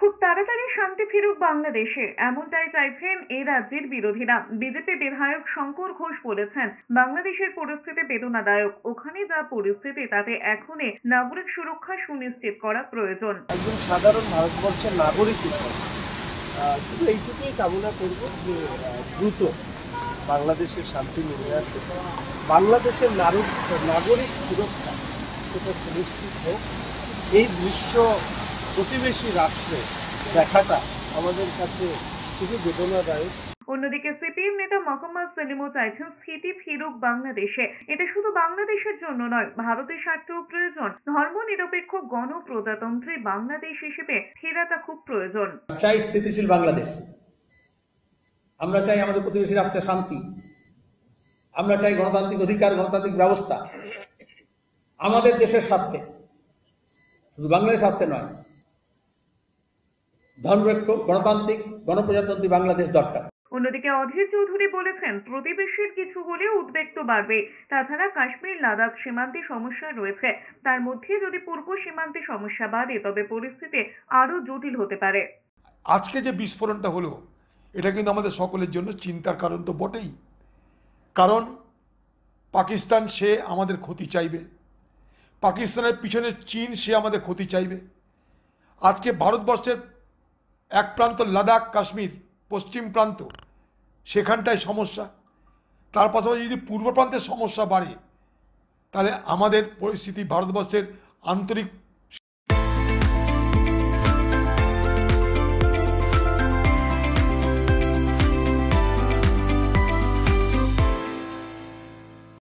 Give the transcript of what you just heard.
খুব তাড়াতাড়ি শান্তি ফিরুক বাংলাদেশে, এমনটাই চাইছেন এই রাজ্যের বিরোধীরা। বিজেপি বিধায়ক শঙ্কর ঘোষ বলেছেন, বাংলাদেশের পরিস্থিতি বেদনাদায়ক। ওখানে যা পরিস্থিতি তাতে এখনই নাগরিক সুরক্ষা সুনিশ্চিত করা প্রয়োজন। একজন সাধারণ ভারতবর্ষের নাগরিক হিসেবে শুধু এইটুকুই কামনা করব যে দ্রুত বাংলাদেশের শান্তি নেমে আসুক, বাংলাদেশের নাগরিক সুরক্ষা সেটা সুনিশ্চিত হোক। এই দৃশ্য প্রতিবেশী রাষ্ট্রে দেখাটা আমাদের কাছে খুবই বেদনাদায়ক। অন্যদিকে সিপিএম নেতা মোহাম্মদ সেলিমও চাইছেন স্থিতি ফিরুক বাংলাদেশে। এটা শুধু বাংলাদেশের জন্য নয়, ভারতের স্বার্থেও প্রয়োজন। ধর্মনিরপেক্ষ গণপ্রজাতন্ত্রী বাংলাদেশ হিসেবে ফেরাটা খুব প্রয়োজন। চাই স্থিতিশীল বাংলাদেশ, আমরা চাই আমাদের প্রতিবেশী রাষ্ট্রে শান্তি, আমরা চাই গণতান্ত্রিক অধিকার, গণতান্ত্রিক ব্যবস্থা আমাদের দেশের স্বার্থে, শুধু বাংলাদেশের স্বার্থে নয়। ধর্মনিরপেক্ষ গণতান্ত্রিক গণপ্রজাতন্ত্রী বাংলাদেশ দরকার। অন্যদিকে অধীর চৌধুরী বলেছেন, প্রতিবেশীর কিছু হলেও উদ্বেগ তো বাড়বে। তাছাড়া কাশ্মীর লাদাখ সীমান্তে সমস্যা রয়েছে, তার মধ্যে যদি পূর্ব সীমান্তে সমস্যা বাড়ে তবে পরিস্থিতি আরো জটিল হতে পারে। আজকে যে বিস্ফোরণটা হলো এটা কিন্তু আমাদের সকলের জন্য চিন্তার কারণ তো বটেই। কারণ পাকিস্তান সে আমাদের ক্ষতি চাইবে, পাকিস্তানের পিছনে চীন সে আমাদের ক্ষতি চাইবে। আজকে ভারতবর্ষের এক প্রান্ত লাদাখ কাশ্মীর, পশ্চিম প্রান্ত সেখানটায় সমস্যা, তার পাশাপাশি যদি পূর্ব প্রান্তের সমস্যা বাড়ে তাহলে আমাদের পরিস্থিতি, ভারতবর্ষের আন্তরিক